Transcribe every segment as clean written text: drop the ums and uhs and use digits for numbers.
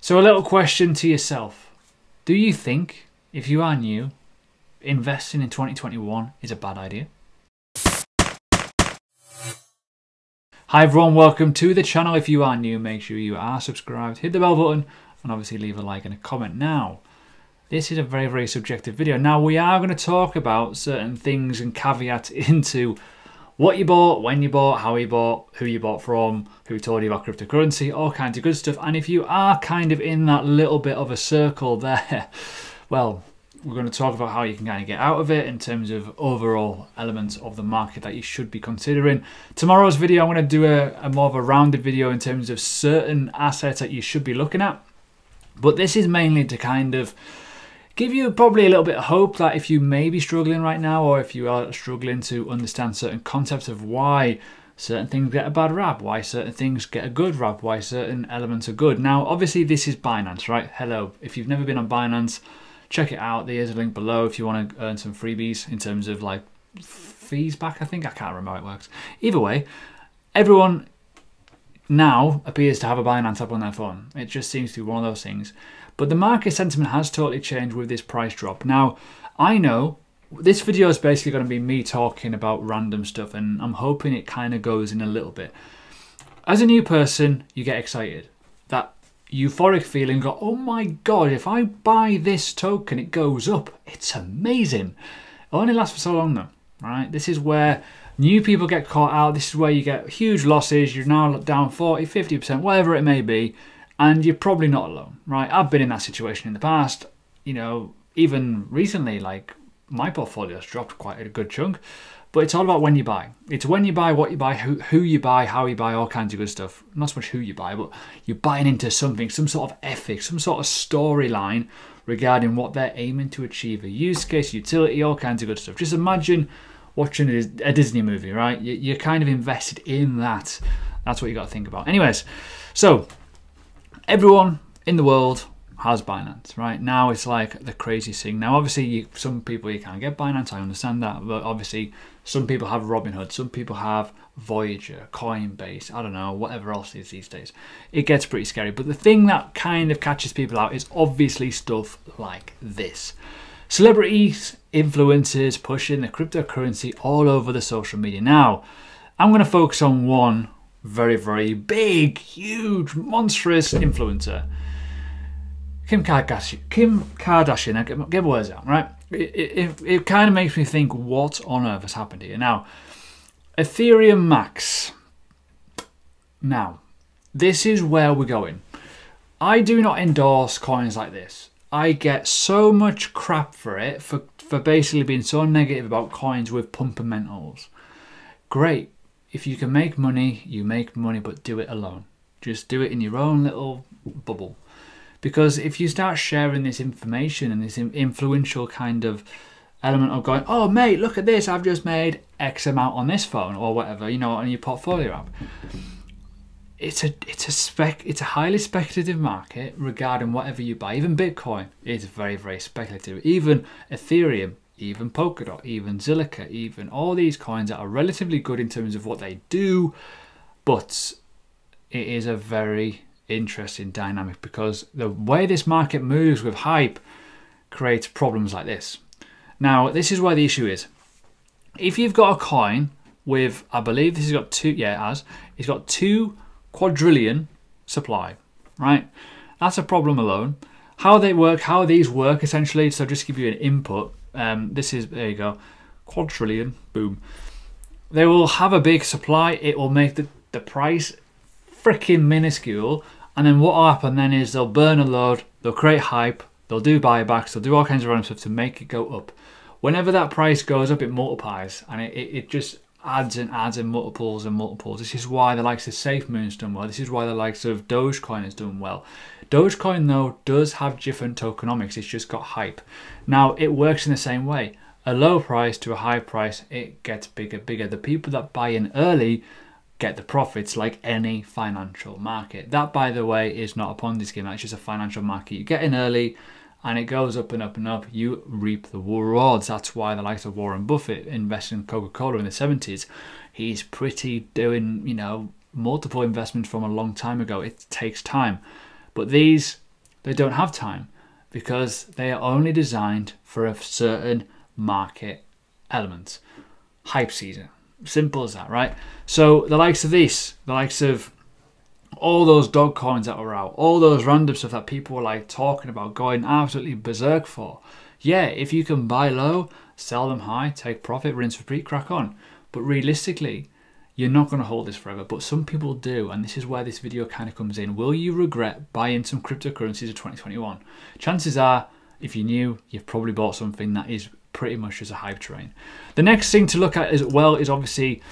So a little question to yourself. Do you think, if you are new, investing in 2021 is a bad idea? Hi everyone, welcome to the channel. If you are new, make sure you are subscribed, hit the bell button, and obviously leave a like and a comment. Now, this is a very subjective video. Now, we are going to talk about certain things and caveats into what you bought, when you bought, how you bought, who you bought from, who told you about cryptocurrency, all kinds of good stuff. And if you are kind of in that little bit of a circle there, well, we're going to talk about how you can kind of get out of it in terms of overall elements of the market that you should be considering. Tomorrow's video, I'm going to do a more of a rounded video in terms of certain assets that you should be looking at. But this is mainly to kind of give you probably a little bit of hope that if you may be struggling right now, or if you are struggling to understand certain concepts of why certain things get a bad rap, why certain things get a good rap, why certain elements are good. Now, obviously this is Binance, right? Hello, if you've never been on Binance, check it out. There's a link below if you want to earn some freebies in terms of like fees back, I think. I can't remember how it works. Either way, everyone now appears to have a Binance app on their phone. It just seems to be one of those things. But the market sentiment has totally changed with this price drop. Now, I know this video is basically going to be me talking about random stuff, and I'm hoping it kind of goes in a little bit. As a new person, you get excited. That euphoric feeling, go, oh my God, if I buy this token, it goes up. It's amazing. It only lasts for so long though, right? This is where new people get caught out. This is where you get huge losses. You're now down 40, 50%, whatever it may be. And you're probably not alone, right? I've been in that situation in the past. You know, even recently, like my portfolio's dropped quite a good chunk. But it's all about when you buy. It's when you buy, what you buy, who you buy, how you buy, all kinds of good stuff. Not so much who you buy, but you're buying into something, some sort of ethics, some sort of storyline regarding what they're aiming to achieve. A use case, utility, all kinds of good stuff. Just imagine watching a Disney movie, right? You're kind of invested in that. That's what you got to think about. Anyways, so everyone in the world has Binance, right? Now it's like the craziest thing. Now, obviously, some people you can't get Binance, I understand that, but obviously some people have Robinhood, some people have Voyager, Coinbase, I don't know, whatever else it is these days. It gets pretty scary, but the thing that kind of catches people out is obviously stuff like this. Celebrities, influencers pushing the cryptocurrency all over the social media. Now, I'm going to focus on one very big, huge, monstrous influencer. Kim Kardashian, I get words out, right? It kind of makes me think, what on earth has happened here? Now, Ethereum Max. Now, this is where we're going. I do not endorse coins like this. I get so much crap for it, for basically being so negative about coins with fundamentals. Great. If you can make money, you make money, but do it alone. Just do it in your own little bubble. Because if you start sharing this information and this influential kind of element of going, oh mate, look at this, I've just made X amount on this phone or whatever, you know, on your portfolio app. It's a highly speculative market regarding whatever you buy. Even Bitcoin is very speculative. Even Ethereum, even Polkadot, even Zilliqa, even all these coins that are relatively good in terms of what they do, but it is a very interesting dynamic because the way this market moves with hype creates problems like this. Now, this is where the issue is. If you've got a coin with, I believe this has got two, yeah, it has. It's got 2 quadrillion supply, right? That's a problem alone. How they work, how these work essentially, so just give you an input. This is, there you go, quadrillion, boom. They will have a big supply. It will make the price freaking minuscule. And then what will happen then is they'll burn a load, they'll create hype, they'll do buybacks, they'll do all kinds of random stuff to make it go up. Whenever that price goes up, it multiplies, and it just adds and adds and multiples and multiples. This is why the likes of SafeMoon's done well. This is why the likes of Dogecoin has done well. Dogecoin, though, does have different tokenomics. It's just got hype. Now, it works in the same way. A low price to a high price, it gets bigger. The people that buy in early get the profits, like any financial market. That, by the way, is not a Ponzi scheme. That's just a financial market. You get in early and it goes up and up and up. You reap the rewards. That's why the likes of Warren Buffett invested in Coca-Cola in the 70s. He's pretty doing, you know, multiple investments from a long time ago. It takes time. But these They don't have time because they are only designed for a certain market element. Hype season. Simple as that, right? So the likes of this, the likes of all those dog coins that were out, all those random stuff that people were like talking about, going absolutely berserk for. Yeah, if you can buy low, sell them high, take profit, rinse, repeat, crack on. But realistically, you're not going to hold this forever. But some people do, and this is where this video kind of comes in. Will you regret buying some cryptocurrencies of 2021? Chances are, if you're new, you've probably bought something that is pretty much as a hype train. The next thing to look at as well is obviously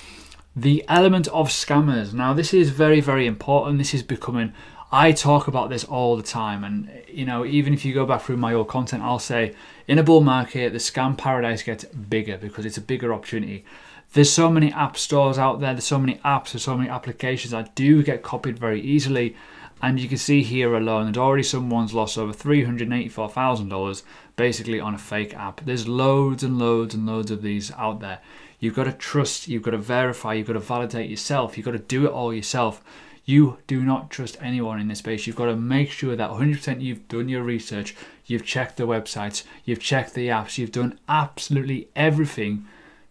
the element of scammers. Now, this is very, very important. This is becoming, I talk about this all the time. And, you know, even if you go back through my old content, I'll say in a bull market, the scam paradise gets bigger because it's a bigger opportunity. There's so many app stores out there. There's so many apps, there's so many applications that do get copied very easily. And you can see here alone that already someone's lost over $384,000 basically on a fake app. There's loads and loads and loads of these out there. You've got to trust, you've got to verify, you've got to validate yourself, you've got to do it all yourself. You do not trust anyone in this space. You've got to make sure that 100% you've done your research, you've checked the websites, you've checked the apps, you've done absolutely everything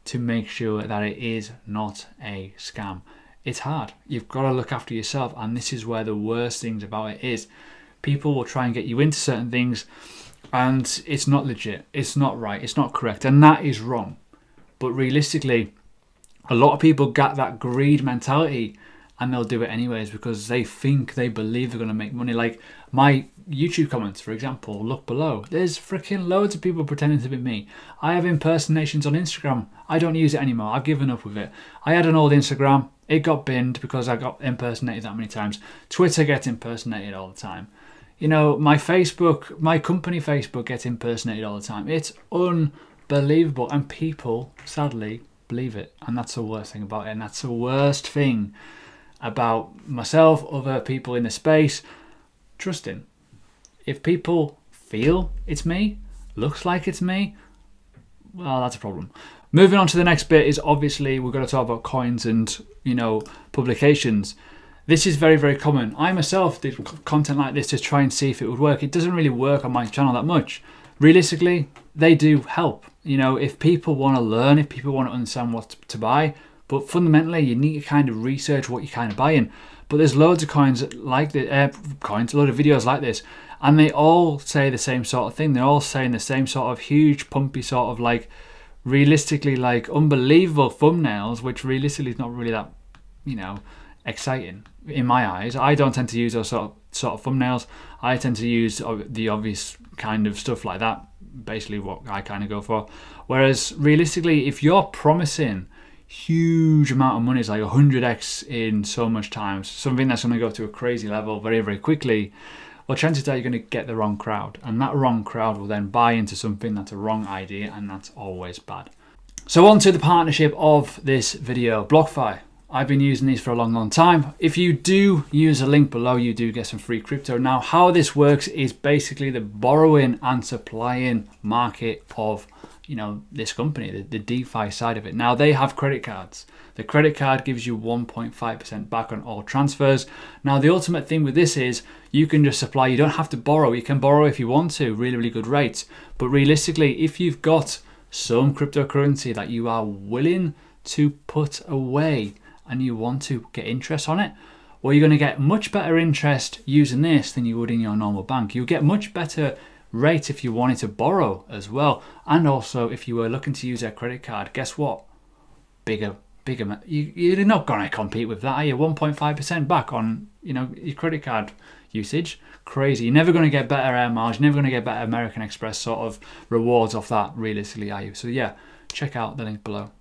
to make sure that it is not a scam. It's hard. You've got to look after yourself, and this is where the worst things about it is. People will try and get you into certain things and it's not legit, it's not right, it's not correct, and that is wrong. But realistically, a lot of people get that greed mentality and they'll do it anyways because they think, they believe they're going to make money. Like my YouTube comments, for example, look below. There's freaking loads of people pretending to be me. I have impersonations on Instagram. I don't use it anymore. I've given up with it. I had an old Instagram. It got binned because I got impersonated that many times. Twitter gets impersonated all the time. You know, my Facebook, my company Facebook gets impersonated all the time. It's unbelievable. And people, sadly, believe it. And that's the worst thing about it. And that's the worst thing about myself, other people in the space. Trusting. If people feel it's me, looks like it's me, well, that's a problem. Moving on to the next bit is obviously we're going to talk about coins and, you know, publications. This is very, very common. I myself did content like this to try and see if it would work. It doesn't really work on my channel that much. Realistically, they do help. You know, if people want to learn, if people want to understand what to buy, but fundamentally you need to kind of research what you're kind of buying. But there's loads of coins like the a load of videos like this, and they all say the same sort of thing. They're all saying the same sort of huge, pumpy sort of like, realistically like unbelievable thumbnails, which realistically is not really that, you know, exciting in my eyes. I don't tend to use those sort of thumbnails. I tend to use the obvious kind of stuff like that, basically what I kind of go for. Whereas realistically, if you're promising huge amount of money, it's like 100x in so much time, something that's going to go to a crazy level very, very quickly, well, chances are you're going to get the wrong crowd, and that wrong crowd will then buy into something that's a wrong idea, and that's always bad. So on to the partnership of this video, BlockFi. I've been using these for a long, long time. If you do use a link below, you do get some free crypto. Now, how this works is basically the borrowing and supplying market of, you know, this company, the DeFi side of it. Now, they have credit cards. The credit card gives you 1.5% back on all transfers. Now, the ultimate thing with this is you can just supply. You don't have to borrow. You can borrow if you want to, really, really good rates. But realistically, if you've got some cryptocurrency that you are willing to put away and you want to get interest on it, well, you're going to get much better interest using this than you would in your normal bank. You'll get much better rate if you wanted to borrow as well. And also, if you were looking to use their credit card, guess what? Bigger. You're not going to compete with that, are you? 1.5% back on, you know, your credit card usage. Crazy. You're never going to get better air miles. You're never going to get better American Express sort of rewards off that, realistically, are you? So yeah, check out the link below.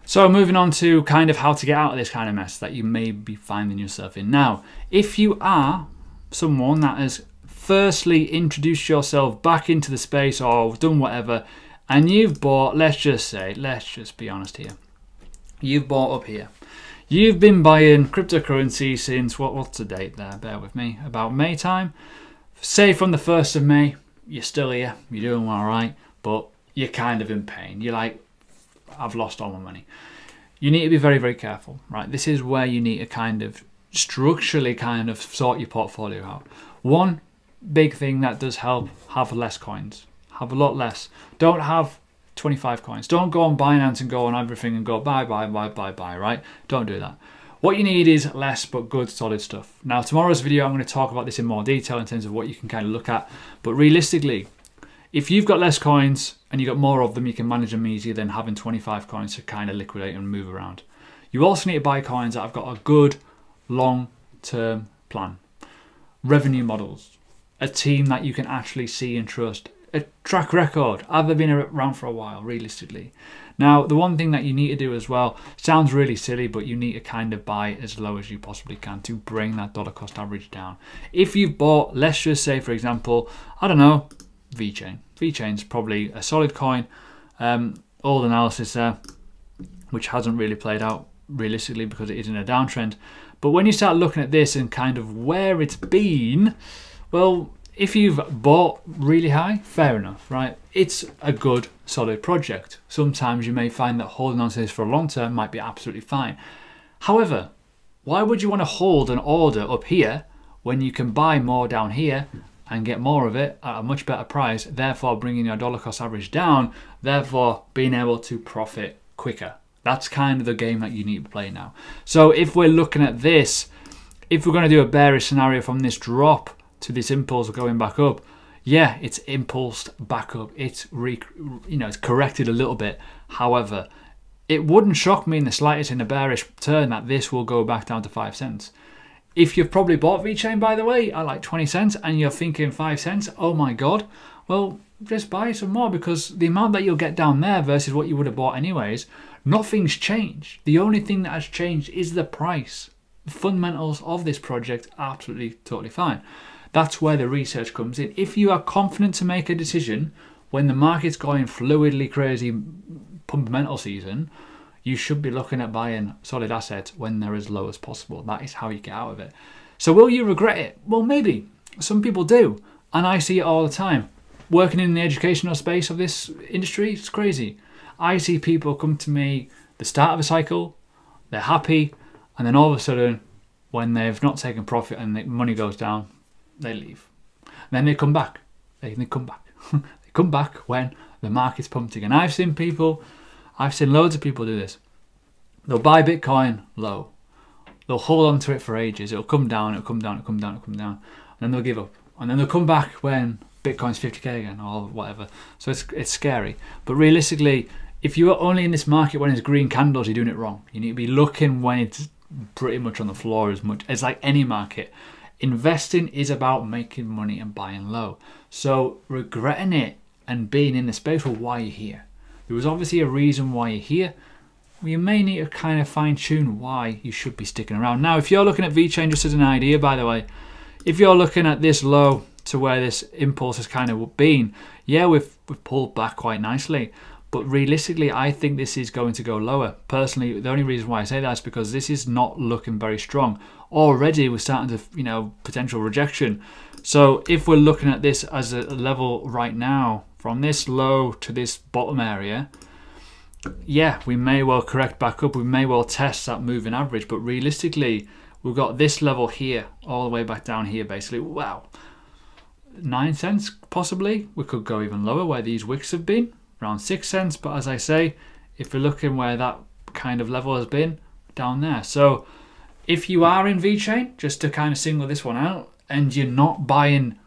So moving on to kind of how to get out of this kind of mess that you may be finding yourself in. Now, if you are someone that has firstly introduced yourself back into the space or done whatever, and you've bought, let's just be honest here, you've bought up here. You've been buying cryptocurrency since, what's the date there? Bear with me. About May time. Say from the 1st of May, you're still here, you're doing all right, but you're kind of in pain. You're like, I've lost all my money. You need to be very, very careful, right? This is where you need to kind of structurally kind of sort your portfolio out. One, big thing that does help: have less coins. Have a lot less. Don't have 25 coins. Don't go on Binance and go on everything and go buy, right? Don't do that. What you need is less but good, solid stuff. Now, tomorrow's video, I'm going to talk about this in more detail in terms of what you can kind of look at. But realistically, if you've got less coins and you've got more of them, you can manage them easier than having 25 coins to kind of liquidate and move around. You also need to buy coins that have got a good long-term plan. Revenue models. A team that you can actually see and trust. A track record. Have they been around for a while, realistically? Now, the one thing that you need to do as well, sounds really silly, but you need to kind of buy as low as you possibly can to bring that dollar cost average down. If you've bought, let's just say, for example, I don't know, VeChain. VeChain's probably a solid coin. All the analysis there, which hasn't really played out realistically because it is in a downtrend. But when you start looking at this and kind of where it's been, well, if you've bought really high, fair enough, right? It's a good, solid project. Sometimes you may find that holding on to this for a long term might be absolutely fine. However, why would you want to hold an order up here when you can buy more down here and get more of it at a much better price, therefore bringing your dollar cost average down, therefore being able to profit quicker? That's kind of the game that you need to play now. So if we're looking at this, if we're going to do a bearish scenario from this drop to this impulse going back up, yeah, it's impulsed back up. It's it's corrected a little bit. However, it wouldn't shock me in the slightest in a bearish turn that this will go back down to 5 cents. If you've probably bought VeChain, by the way, at like 20 cents and you're thinking 5 cents, oh my God, well, just buy some more, because the amount that you'll get down there versus what you would have bought anyways, nothing's changed. The only thing that has changed is the price. The fundamentals of this project are absolutely, totally fine. That's where the research comes in. If you are confident to make a decision when the market's going fluidly crazy fundamental season, you should be looking at buying solid assets when they're as low as possible. That is how you get out of it. So will you regret it? Well, maybe. Some people do. And I see it all the time. Working in the educational space of this industry, it's crazy. I see people come to me the start of a cycle, they're happy, and then all of a sudden, when they've not taken profit and the money goes down, they leave. And then they come back. They come back. They come back when the market's pumped again. I've seen loads of people do this. They'll buy Bitcoin low. They'll hold on to it for ages. It'll come down, it'll come down, it'll come down, it'll come down. And then they'll give up. And then they'll come back when Bitcoin's 50k again or whatever. So it's scary. But realistically, if you are only in this market when it's green candles, you're doing it wrong. You need to be looking when it's pretty much on the floor as much. It's like any market. Investing is about making money and buying low. So regretting it and being in the space, well, why are you here? There was obviously a reason why you're here. Well, you may need to kind of fine tune why you should be sticking around. Now, if you're looking at VeChain, just as an idea, by the way, if you're looking at this low to where this impulse has kind of been, yeah, we've pulled back quite nicely. But realistically, I think this is going to go lower. Personally, the only reason why I say that is because this is not looking very strong. Already, we're starting to, potential rejection. So if we're looking at this as a level right now, from this low to this bottom area, yeah, we may well correct back up. We may well test that moving average. But realistically, we've got this level here, all the way back down here, basically. Wow. 9 cents, possibly. We could go even lower where these wicks have been. Around 6 cents, but as I say, if you're looking where that kind of level has been, down there. So if you are in VeChain, just to kind of single this one out, and you're not buying,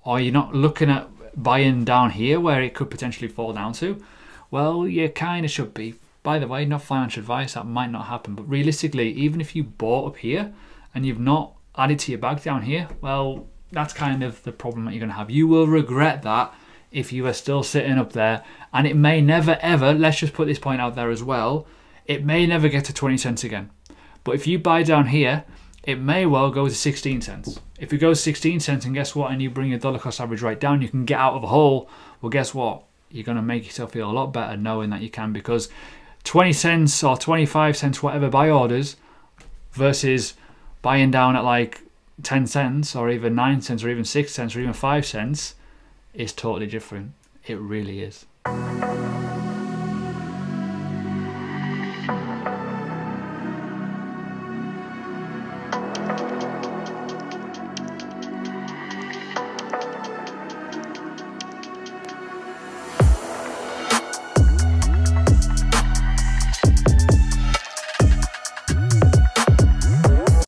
or you're not looking at buying down here where it could potentially fall down to, well, you kind of should be. By the way, not financial advice, that might not happen, but realistically, even if you bought up here and you've not added to your bag down here, well, that's kind of the problem that you're going to have. You will regret that if you are still sitting up there, and it may never ever, let's just put this point out there as well, it may never get to 20 cents again. But if you buy down here, it may well go to 16 cents. If it goes 16 cents, and guess what, and you bring your dollar cost average right down, you can get out of a hole, well, guess what, you're going to make yourself feel a lot better knowing that you can, because 20 cents or 25 cents, whatever, buy orders versus buying down at like 10 cents or even 9 cents or even 6 cents or even 5 cents, is totally different. It really is.